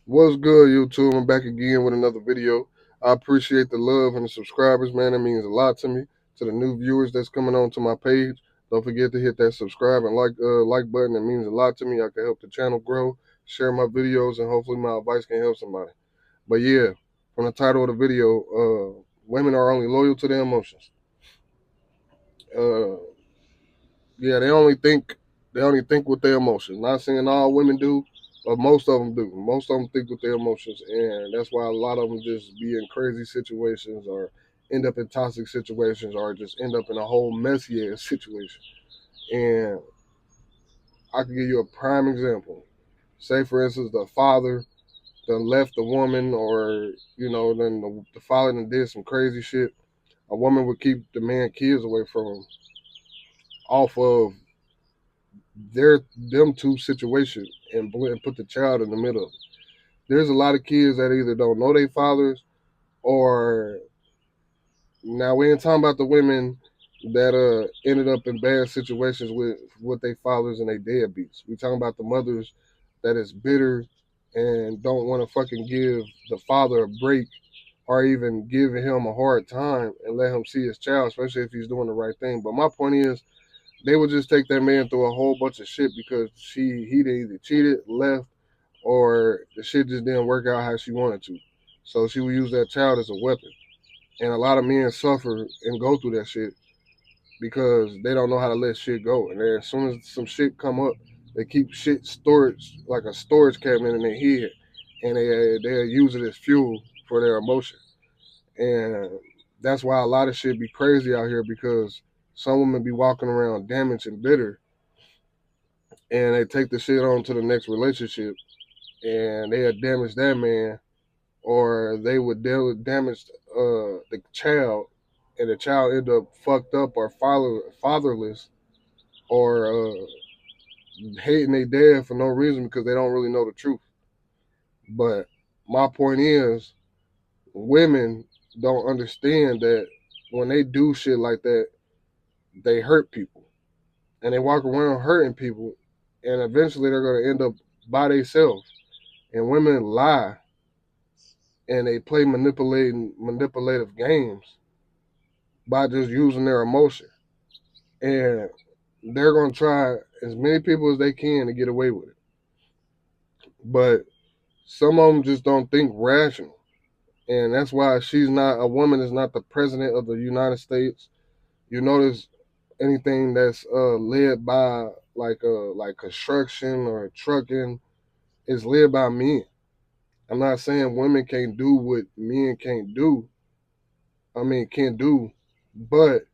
What's good, YouTube? I'm back again with another video. I appreciate the love and the subscribers, man. It means a lot to me. To the new viewers that's coming on to my page, don't forget to hit that subscribe and like button. It means a lot to me. I can help the channel grow, share my videos, and hopefully my advice can help somebody. But yeah, from the title of the video, women are only loyal to their emotions. Uh, yeah, they only think with their emotions. Not saying all women do, but most of them do. Most of them think with their emotions, and that's why a lot of them just be in crazy situations, or end up in toxic situations, or just end up in a whole messy ass situation. And I can give you a prime example. Say, for instance, the father done left the woman, or then the father done did some crazy shit. A woman would keep the man kids away from him off of their them two situations, and put the child in the middle of it. There's a lot of kids that either don't know their fathers, or now we ain't talking about the women that ended up in bad situations with their fathers and their deadbeats. We talking about the mothers that is bitter and don't want to fucking give the father a break, or even giving him a hard time and let him see his child, especially if he's doing the right thing. But my point is, they would just take that man through a whole bunch of shit because he either cheated, left, or the shit just didn't work out how she wanted to. So she would use that child as a weapon. And a lot of men suffer and go through that shit because they don't know how to let shit go. And then as soon as some shit come up, they keep shit storage like a storage cabinet in their head, and they use it as fuel for their emotion. And that's why a lot of shit be crazy out here, because some women be walking around damaged and bitter, and they take the shit on to the next relationship, and they had damaged that man, or they would damage the child, and the child end up fucked up or fatherless, or hating their dad for no reason because they don't really know the truth. But my point is, women don't understand that when they do shit like that, they hurt people, and they walk around hurting people, and eventually they're going to end up by themselves. And women lie, and they play manipulative games by just using their emotion, and they're going to try as many people as they can to get away with it. But some of them just don't think rational, and that's why she's not a woman is not the president of the United States. You notice anything that's led by like construction or trucking is led by men. I'm not saying women can't do what men can't do. I mean, can't do, but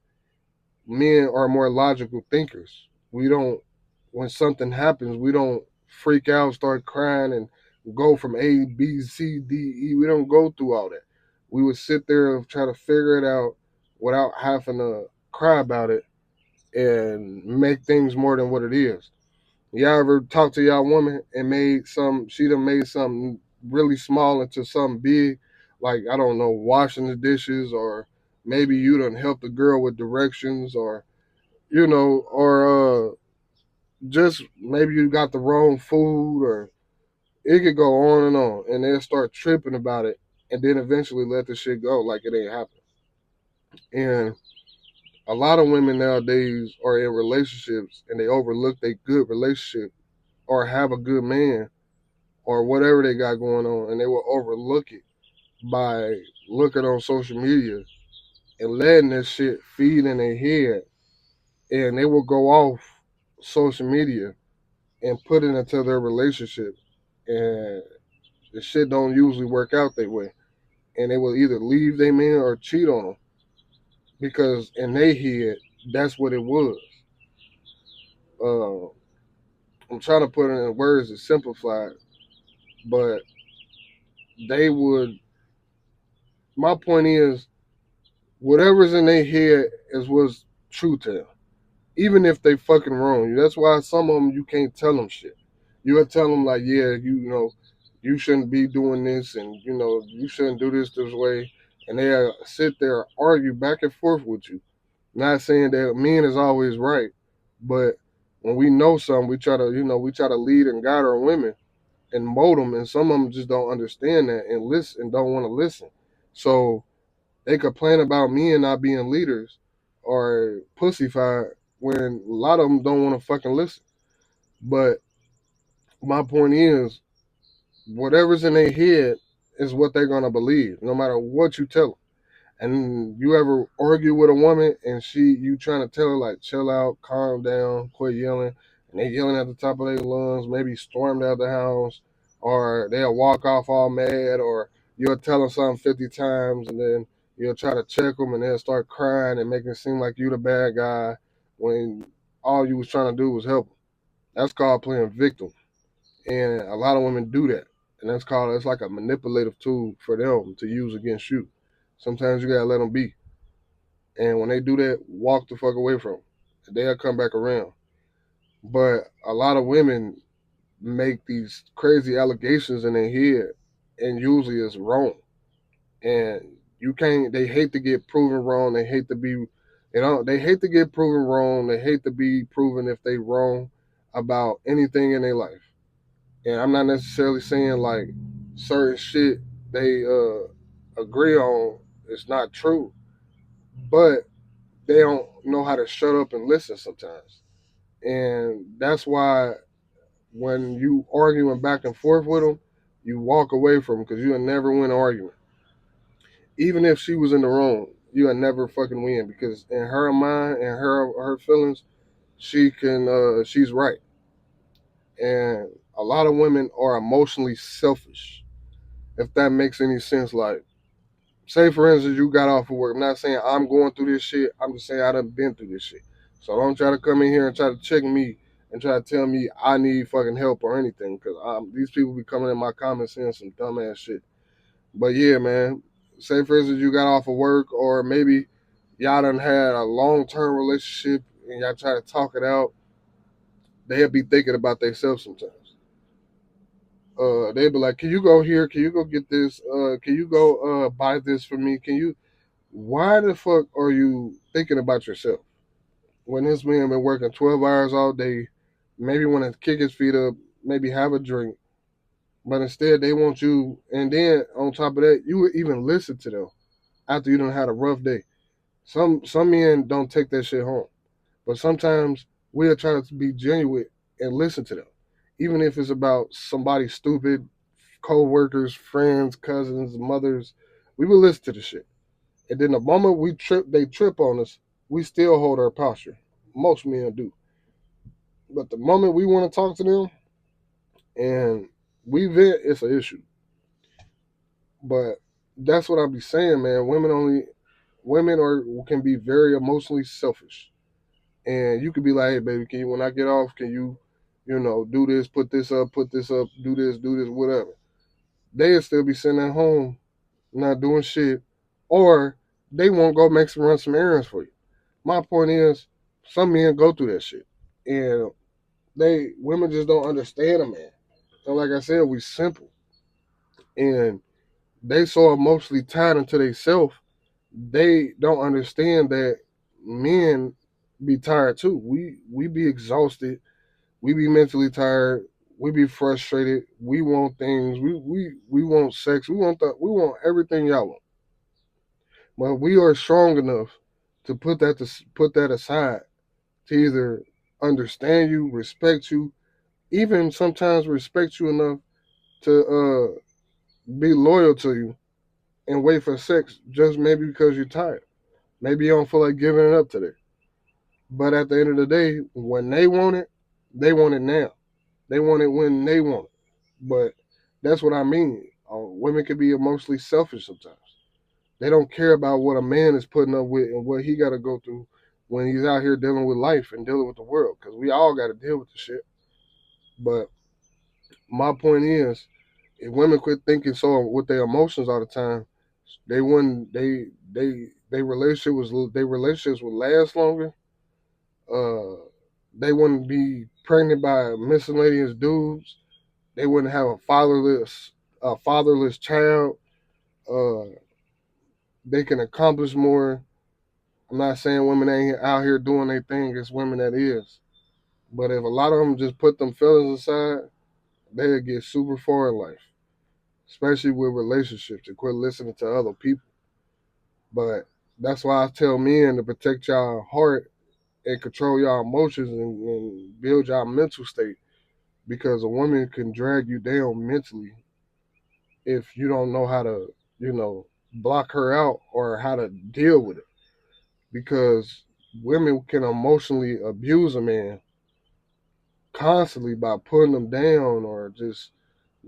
men are more logical thinkers. We don't, when something happens, we don't freak out, start crying, and go from A, B, C, D, E. We don't go through all that. We would sit there and try to figure it out without having to cry about it and make things more than what it is. Y'all ever talk to y'all woman and she done made something really small into something big, like, I don't know, washing the dishes, or maybe you done helped the girl with directions, or just maybe you got the wrong food, or it could go on, and they'll start tripping about it, and then eventually let the shit go like it ain't happened. And a lot of women nowadays are in relationships and they overlook their good relationship, or have a good man, or whatever they got going on, and they will overlook it by looking on social media and letting this shit feed in their head, and they will go off social media and put it into their relationship, and the shit don't usually work out that way, and they will either leave their man or cheat on them, because in their head that's what it was. uh, I'm trying to put it in words that simplify it, but they would my point is, whatever's in their head is what's true to them, even if they fucking wrong. That's why some of them you can't tell them shit. You'll tell them like, yeah, you shouldn't be doing this, and you shouldn't do this way, and they'll sit there and argue back and forth with you. Not saying that men is always right, but when we know something, we try to lead and guide our women, and mold them, and some of them just don't understand that and listen and don't want to listen. So they complain about men not being leaders or pussyfied when a lot of them don't want to fucking listen. But my point is, whatever's in their head is what they're gonna believe, no matter what you tell them. And you ever argue with a woman and you trying to tell her like chill out, calm down, quit yelling, and they yelling at the top of their lungs, maybe stormed out the house, or they'll walk off all mad, or you'll tell them something 50 times and then you'll try to check them and they'll start crying and making it seem like you the bad guy when all you was trying to do was help them. That's called playing victim. And a lot of women do that. And it's like a manipulative tool for them to use against you. Sometimes you gotta let them be. And when they do that, walk the fuck away from them. They'll come back around. But a lot of women make these crazy allegations in their head, and usually it's wrong. And you can't. They hate to get proven wrong. They hate to be. They hate to get proven wrong. They hate to be proven if they wrong about anything in their life. And I'm not necessarily saying like certain shit they agree on is not true, but they don't know how to shut up and listen sometimes. And that's why when you arguing back and forth with them, you walk away from them because you'll never win an argument. Even if she was in the wrong, you'll never fucking win because in her mind and her feelings, she's right. And a lot of women are emotionally selfish. If that makes any sense, like say for instance you got off of work. I'm not saying I'm going through this shit. I'm just saying I done been through this shit. So don't try to come in here and try to check me and try to tell me I need fucking help or anything because these people be coming in my comments saying some dumbass shit. But yeah, man. Say for instance you got off of work or maybe y'all done had a long term relationship and y'all try to talk it out. They'll be thinking about themselves sometimes. They'll be like, "Can you go here? Can you go get this? Can you go buy this for me? Can you?" Why the fuck are you thinking about yourself when this man been working 12 hours all day, maybe want to kick his feet up, maybe have a drink, but instead they want you, and then on top of that, you would even listen to them after you done had a rough day. Some men don't take that shit home, but sometimes we'll try to be genuine and listen to them, even if it's about somebody stupid, co-workers, friends, cousins, mothers. We will listen to the shit. And then the moment they trip on us, we still hold our posture. Most men do. But the moment we want to talk to them and we vent, it's an issue. But that's what I be saying, man. Women are can be very emotionally selfish. And you could be like, hey baby, can you when I get off, can you, do this, put this up, do this, whatever. They'll still be sitting at home not doing shit. Or they won't go run some errands for you. My point is, some men go through that shit, and women just don't understand a man. And like I said, we simple, and they so emotionally tied into themselves, they don't understand that men be tired too. We be exhausted, we be mentally tired, we be frustrated. We want things. We want sex. We want everything y'all want. But we are strong enough to put that aside to either understand you, respect you, even sometimes respect you enough to be loyal to you and wait for sex just maybe because you're tired. Maybe you don't feel like giving it up today. But at the end of the day, when they want it now. They want it when they want it. But that's what I mean. Women can be emotionally selfish sometimes. They don't care about what a man is putting up with and what he got to go through when he's out here dealing with life and dealing with the world. Because we all got to deal with the shit. But my point is, if women quit thinking so with their emotions all the time, they wouldn't. Their relationships would last longer. Uh, they wouldn't be pregnant by miscellaneous dudes. They wouldn't have a fatherless child. Uh, they can accomplish more. I'm not saying women ain't out here doing their thing. It's women that is. But if a lot of them just put them feelings aside, they'll get super far in life, especially with relationships, and quit listening to other people. But that's why I tell men to protect y'all heart and control y'all emotions and build y'all mental state, because a woman can drag you down mentally if you don't know how to, block her out or how to deal with it. Because women can emotionally abuse a man constantly by putting them down or just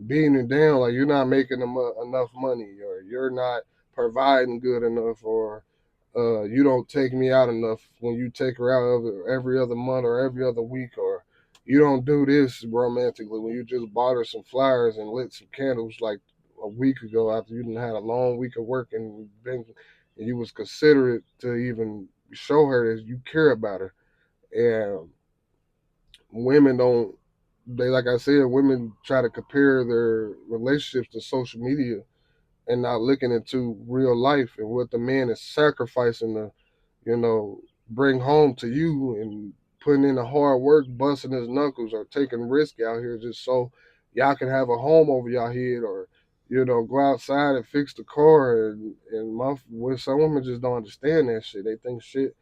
beating them down, like you're not making them enough money, or you're not providing good enough, or you don't take me out enough when you take her out every other month or every other week, or you don't do this romantically when you just bought her some flowers and lit some candles like a week ago after you done had a long week of work and you was considerate to even show her that you care about her. And women don't, they, like I said, women try to compare their relationships to social media and not looking into real life and what the man is sacrificing to, you know, bring home to you, and putting in the hard work, busting his knuckles, or taking risk out here just so y'all can have a home over y'all head, or go outside and fix the car. When some women just don't understand that shit, they think shit.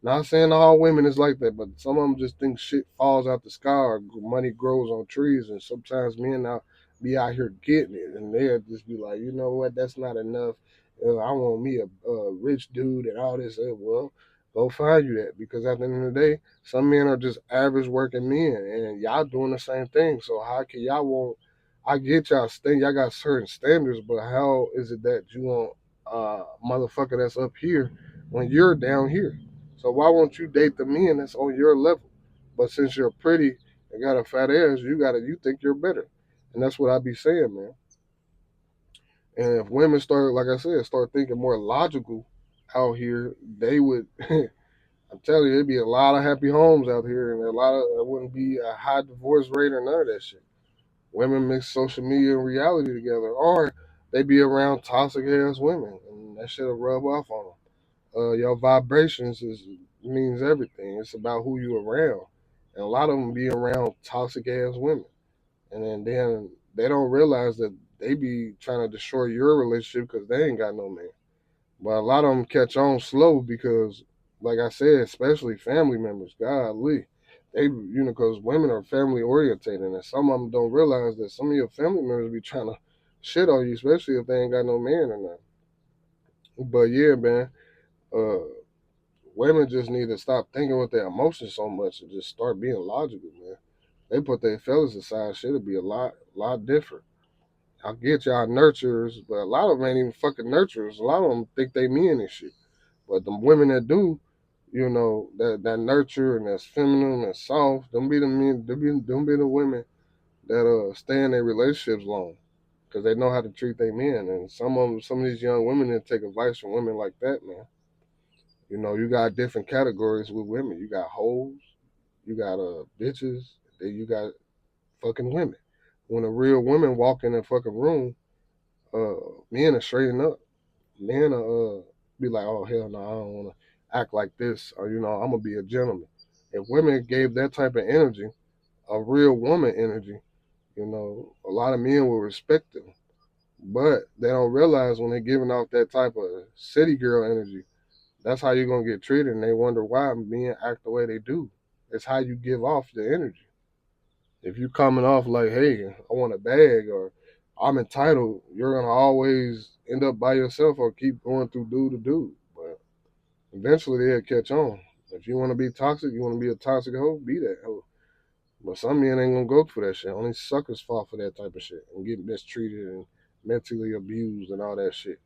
Not saying all women is like that, but some of them just think shit falls out the sky or money grows on trees. And sometimes men out be out here getting it, and they'll just be like, you know what, that's not enough. I want me a rich dude and all this. Well, go find you that, because at the end of the day, some men are just average working men, and y'all doing the same thing. So how can y'all want? I get y'all got certain standards, but how is it that you want motherfucker that's up here when you're down here? So why won't you date the men that's on your level? But since you're pretty and got a fat ass, you think you're better. And that's what I be saying, man. And if women start, like I said, start thinking more logical out here, they would I'm telling you, there'd be a lot of happy homes out here, and there wouldn't be a high divorce rate or none of that shit. Women mix social media and reality together, or they be around toxic ass women, and that shit'll rub off on them. Your vibrations means everything. It's about who you around, and a lot of them be around toxic ass women, and then they don't realize that they be trying to destroy your relationship because they ain't got no man. But a lot of them catch on slow because, like I said, especially family members. Golly, because women are family orientated, and some of them don't realize that some of your family members be trying to shit on you, especially if they ain't got no man or nothing. But yeah, man. Uh, Women just need to stop thinking with their emotions so much and just start being logical, man. They put their feelings aside, shit'll be a lot different. I get y'all nurturers, but a lot of them ain't even fucking nurturers. A lot of them think they mean and shit. But the women that do, that nurture and that's feminine and soft, them be the men, them be the women that stay in their relationships long because they know how to treat their men. And some of these young women that take advice from women like that, man. You got different categories with women. You got hoes, you got bitches, then you got fucking women. When a real woman walk in a fucking room, men are straighten up. Men are be like, oh hell no, I don't wanna act like this, or I'm gonna be a gentleman. If women gave that type of energy, a real woman energy, a lot of men will respect them. But they don't realize when they're giving off that type of city girl energy, that's how you're gonna get treated, and they wonder why men act the way they do. It's how you give off the energy. If you coming off like, hey, I want a bag, or I'm entitled, you're gonna always end up by yourself or keep going through dude to dude. But eventually they'll catch on. If you want to be toxic, you want to be a toxic hoe, be that hoe. But some men ain't gonna go through that shit. Only suckers fall for that type of shit and get mistreated and mentally abused and all that shit.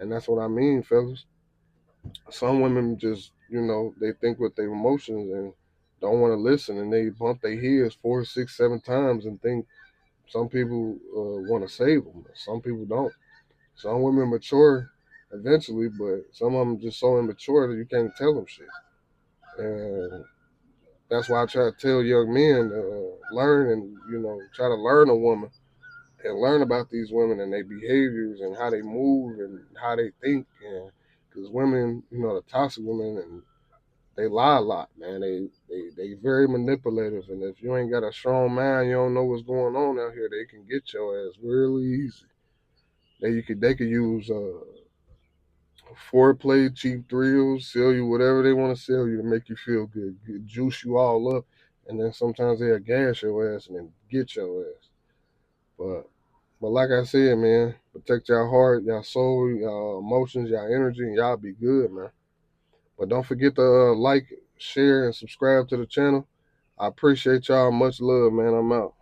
And that's what I mean, fellas. Some women just, they think with their emotions and don't want to listen, and they bump their heads 4, 6, 7 times and think some people want to save them. Some people don't. Some women mature eventually, but some of them just so immature that you can't tell them shit. And that's why I try to tell young men to learn and, try to learn a woman and learn about these women and their behaviors and how they move and how they think. And because women, the toxic women and they lie a lot, man. They very manipulative, and if you ain't got a strong mind, you don't know what's going on out here. They can get your ass really easy. They could use foreplay, cheap thrills, sell you whatever they want to sell you to make you feel good, juice you all up, and then sometimes they'll gas your ass and then get your ass. But like I said, man, protect your heart, your soul, your emotions, your energy, and y'all be good, man. But don't forget to like, share, and subscribe to the channel. I appreciate y'all. Much love, man. I'm out.